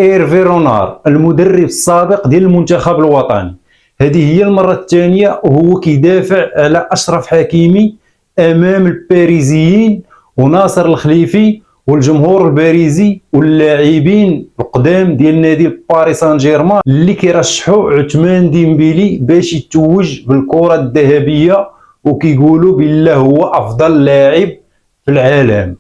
إيرفي رونار المدرب السابق ديال المنتخب الوطني، هذه هي المرة الثانية وهو كيدافع على أشرف حكيمي أمام الباريزيين وناصر الخليفي والجمهور الباريزي واللاعبين القدام ديال نادي باريس سان جيرمان اللي كيرشحوا عثمان ديمبيلي باش يتوج بالكرة الذهبية، وكيقولوا بالله هو أفضل لاعب في العالم،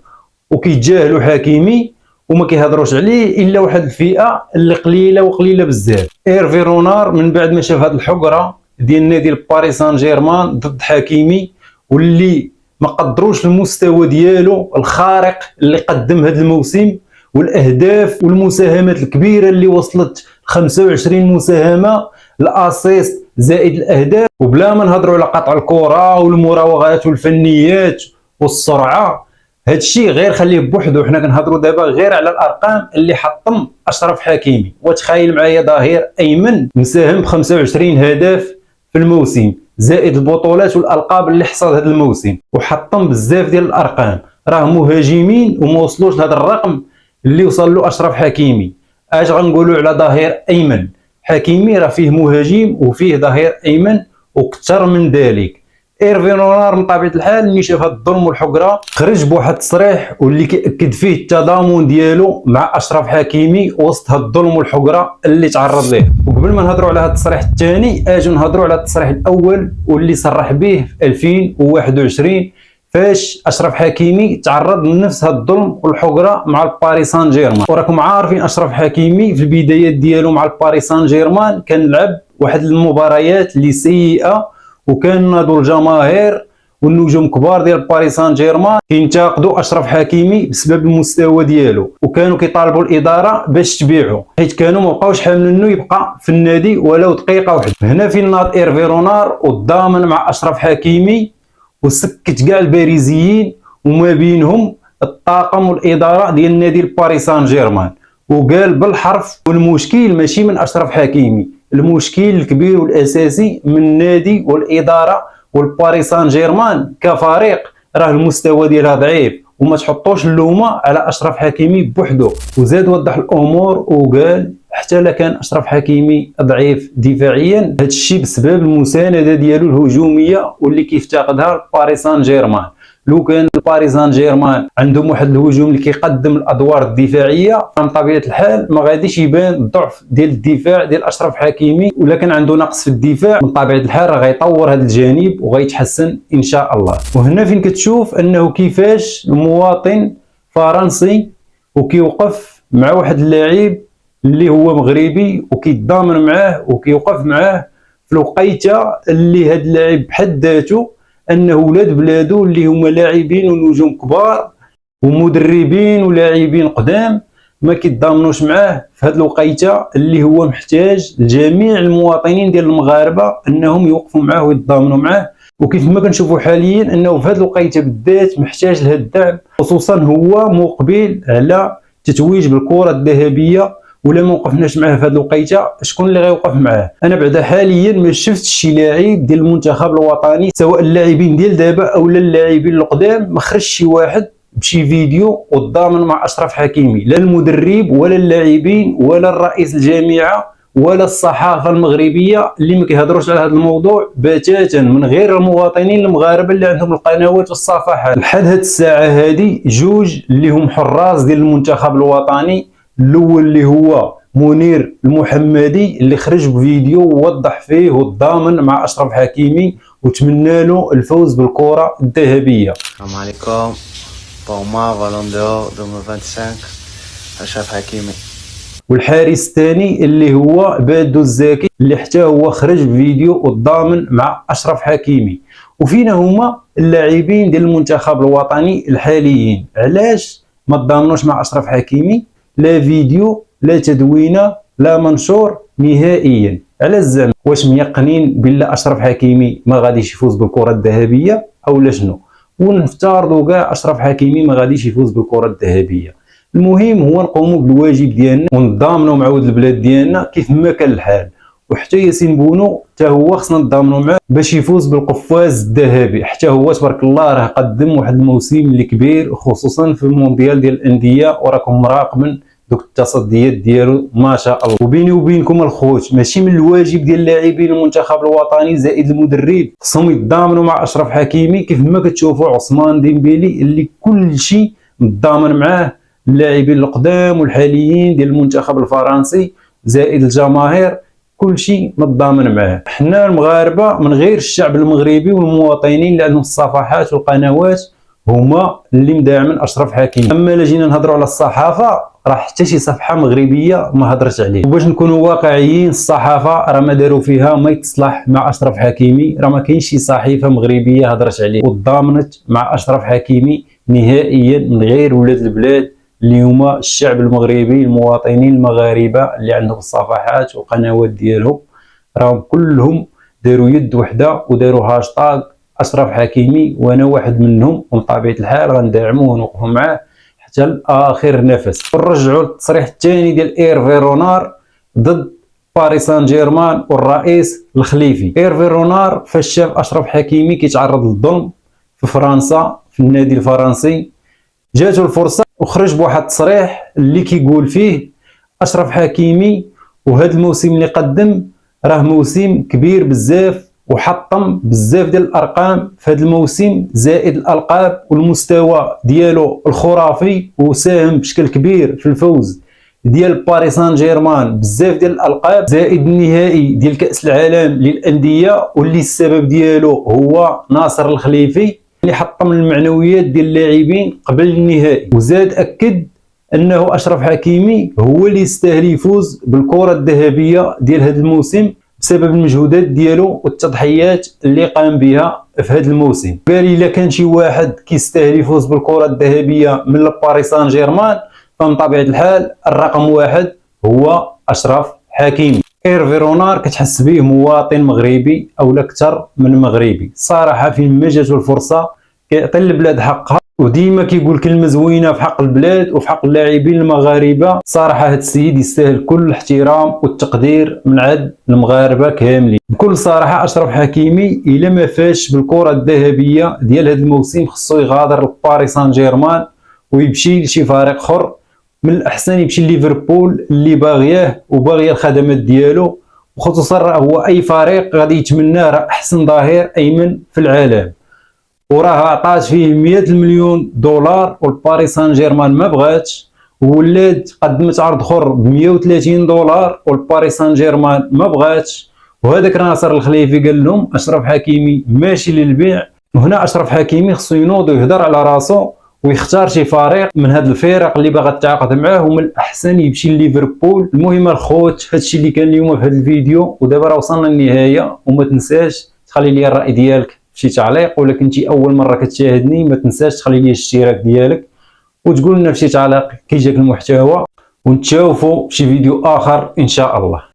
وكيتجاهلوا حكيمي وما كيهضروش عليه الا واحد الفئه اللي قليله بزاف. إيرفي رونار من بعد ما شاف هذه الحقره ديال نادي باريس سان جيرمان ضد حكيمي واللي ما قدروش المستوى ديالو الخارق اللي قدم هذا الموسم والاهداف والمساهمات الكبيره اللي وصلت 25 مساهمه، الاسيست زائد الاهداف، وبلا ما نهضروا على قطع الكره والمراوغات والفنيات والسرعه. هادشي غير خليه بوحدو، حنا كنهضروا دابا غير على الارقام اللي حطم اشرف حكيمي. وتخيل معايا ظهير ايمن مساهم ب 25 هدف في الموسم زائد البطولات والالقاب اللي حصاد هذا الموسم، وحطم بزاف ديال الارقام. راه مهاجمين وما وصلوش لهذا الرقم اللي وصل له اشرف حكيمي. اش غنقولوا على ظهير ايمن؟ حكيمي راه فيه مهاجم وفيه ظهير ايمن وكثر من ذلك. إيرفي رونار من طبيعة الحال ملي شاف هاد الظلم والحقرة خرج بواحد التصريح واللي كيأكد فيه التضامن ديالو مع أشرف حكيمي وسط هاد الظلم والحقرة اللي تعرض ليه. وقبل ما نهضروا على هاد التصريح الثاني اجوا نهضروا على التصريح الأول واللي صرح به في 2021 فاش أشرف حكيمي تعرض لنفس هاد الظلم والحقرة مع الباريس سان جيرمان. وراكم عارفين أشرف حكيمي في البدايات ديالو مع الباريس سان جيرمان كان لعب واحد المباريات اللي سيئة، وكان ناضوا الجماهير والنجوم كبار ديال باريس سان جيرمان كينتقدوا اشرف حكيمي بسبب المستوى ديالو، وكانوا كيطالبوا الاداره باش تبيعوا حيت كانوا ما بقاوش حاملينه يبقى في النادي ولو دقيقه واحده. هنا فين ناض إيرفي رونار وتضامن مع اشرف حكيمي وسكت كاع الباريزيين وما بينهم الطاقم والاداره ديال نادي باريس سان جيرمان، وقال بالحرف والمشكل ماشي من اشرف حكيمي، المشكل الكبير والاساسي من النادي والاداره والباريس سان جيرمان كفريق. راه المستوى ديالها ضعيف وما تحطوش اللومه على اشرف حكيمي بوحدو. وزاد وضح الامور وقال حتى لا كان اشرف حكيمي ضعيف دفاعيا هذا الشيء بسبب المسانده ديالو الهجوميه واللي كيفتقدها باريس سان جيرمان. لو كان باريس سان جيرمان عندهم واحد الهجوم اللي كيقدم الادوار الدفاعيه فمن طبيعه الحال ما غاديش يبان الضعف ديال الدفاع ديال اشرف حكيمي، ولا كان عنده نقص في الدفاع من طبيعه الحال راه غيطور هذا الجانب وغيتحسن ان شاء الله. وهنا فين كتشوف انه كيفاش المواطن فرنسي وكيوقف مع واحد اللاعب اللي هو مغربي وكيتضامن معاه وكيوقف معاه في الوقيته اللي هذا اللاعب بحد ذاته انه ولاد بلادو اللي هما لاعبين ونجوم كبار ومدربين ولاعبين قدام ما كيتضامنوش معاه في هذه الوقيته اللي هو محتاج لجميع المواطنين ديال المغاربه انهم يوقفوا معاه ويتضامنوا معاه. وكيف ما كنشوفوا حاليا انه في هذه الوقيته بالذات محتاج لهذا الدعم، خصوصا هو مقبل على تتويج بالكره الذهبيه، ولا ما وقفناش معاه في هذه الوقيته شكون اللي غيوقف معاه؟ انا بعدا حاليا ما شفتش شي لاعب ديال المنتخب الوطني سواء اللاعبين ديال دابا او اللاعبين القدام ما خرج شي واحد بشي فيديو وتضامن مع اشرف حكيمي، لا المدرب ولا اللاعبين ولا الرئيس الجامعه ولا الصحافه المغربيه اللي ما كيهضروش على هذا الموضوع بتاتا، من غير المواطنين المغاربه اللي عندهم القنوات والصفحات. لحد هذه الساعه هذه جوج اللي هم حراس ديال المنتخب الوطني، الاول اللي هو منير المحمدي اللي خرج بفيديو ووضح فيه وتضامن مع اشرف حكيمي وتمنى له الفوز بالكره الذهبيه. السلام عليكم. Pour moi, Ballon d'Or 2025 اشرف حكيمي. والحارس الثاني اللي هو بادو الزاكي اللي حتى هو خرج بفيديو وتضامن مع اشرف حكيمي. وفين هما اللاعبين ديال المنتخب الوطني الحاليين؟ علاش ما تضامنوش مع اشرف حكيمي؟ لا فيديو لا تدوينه لا منشور نهائيا. على الزعم واش ميقنين بلا اشرف حكيمي ما غاديش يفوز بالكره الذهبيه او لا شنو؟ ونفترضوا كاع اشرف حكيمي ما غاديش يفوز بالكره الذهبيه. المهم هو نقوموا بالواجب ديالنا ونضامنوا مع ولد البلاد ديالنا كيف ما كان الحال، وحتى ياسين بونو حتى هو خصنا نضامنوا معاه باش يفوز بالقفاز الذهبي. حتى هو تبارك الله راه قدم واحد الموسم اللي كبير خصوصا في المونديال ديال الانديه وراكم مراقبين دوك التصديات ديالو ما شاء الله. وبيني وبينكم الخوت ماشي من الواجب ديال لاعبين المنتخب الوطني زائد المدرب خصهم يتضامنوا مع اشرف حكيمي كيف ما كتشوفوا عثمان ديمبيلي اللي كل شيء متضامن معاه، اللاعبين القدام والحاليين ديال المنتخب الفرنسي زائد الجماهير كل شيء متضامن معاه. حنا المغاربه من غير الشعب المغربي والمواطنين اللي عندهم الصفحات والقنوات هما اللي مداعمين اشرف حكيمي. اما الا جينا نهضروا على الصحافه راه حتى شي صفحه مغربيه ما هضرت عليه. وباش نكونوا واقعيين الصحافه راه ما داروا فيها ما يتصلح مع اشرف حكيمي، راه ما كاينش شي صحيفه مغربيه هضرت عليه وتضامنت مع اشرف حكيمي نهائيا من غير ولاد البلاد اللي هما الشعب المغربي، المواطنين المغاربه اللي عندهم الصفحات والقنوات ديالهم راهم كلهم داروا يد وحده وداروا هاشتاغ اشرف حكيمي، وانا واحد منهم، ومن طبيعه الحال غندعموه ونوقفوا معاه حتى لاخر نفس. ونرجعوا للتصريح الثاني ديال ايرفي رونار ضد باريس سان جيرمان والرئيس الخليفي. ايرفي رونار فاش شاف اشرف حكيمي كيتعرض للظلم في فرنسا في النادي الفرنسي جاتو الفرصه وخرج بواحد التصريح اللي كيقول فيه اشرف حكيمي وهذا الموسم اللي قدم راه موسم كبير بزاف وحطم بزاف ديال الارقام في هذا الموسم زائد الالقاب والمستوى ديالو الخرافي، وساهم بشكل كبير في الفوز ديال باريس سان جيرمان بزاف ديال الالقاب زائد النهائي ديال كاس العالم للانديه، واللي السبب ديالو هو ناصر الخليفي اللي حطم المعنويات ديال اللاعبين قبل النهائي. وزاد اكد انه اشرف حكيمي هو اللي يستاهل يفوز بالكره الذهبيه ديال هذا الموسم بسبب المجهودات ديالو والتضحيات اللي قام بها في هذا الموسم. قال الا كان شي واحد كيستاهل يفوز بالكره الذهبيه من باريس سان جيرمان فمن طبيعه الحال الرقم واحد هو اشرف حكيمي. ايرفي رونار كتحس به مواطن مغربي او اكثر من مغربي صراحه، فين ما جاتو الفرصه كيعطي البلاد حقها وديما كيقول كلمه زوينه في حق البلاد وفي حق اللاعبين المغاربه. صراحه هذا السيد يستاهل كل الاحترام والتقدير من عند المغاربه كاملين. بكل صراحه اشرف حكيمي الا ما فاش بالكره الذهبيه ديال هذا الموسم خصو يغادر لباريس سان جيرمان ويمشي لشي فريق اخر، من الاحسن يمشي لليفربول اللي باغياه وباغيه الخدمات ديالو، وخصوصا هو اي فريق غادي يتمناه راه احسن ظهير ايمن في العالم، وراه عطات فيه 100 المليون دولار والباريس سان جيرمان ما بغاتش، وولات قدمت عرض اخر ب 130 دولار والباريس سان جيرمان ما بغاتش، وهذاك ناصر الخليفي قال لهم اشرف حكيمي ماشي للبيع. وهنا اشرف حكيمي خصو ينوض ويهضر على راسو ويختار شي فريق من هاد الفرق اللي باغا تتعاقد معاه، ومن الاحسن يمشي لليفربول. المهم الخوت هادشي اللي كان اليوم في هذا الفيديو، ودابا راه وصلنا للنهايه، وما تنساش تخلي لي الراي ديالك في شي تعليق، ولا كنتي اول مره كتشاهدني ما تنساش تخلي لي الاشتراك ديالك وتقول لنا في شي تعليق كي جاك المحتوى، ونتشافوا في شي فيديو اخر ان شاء الله.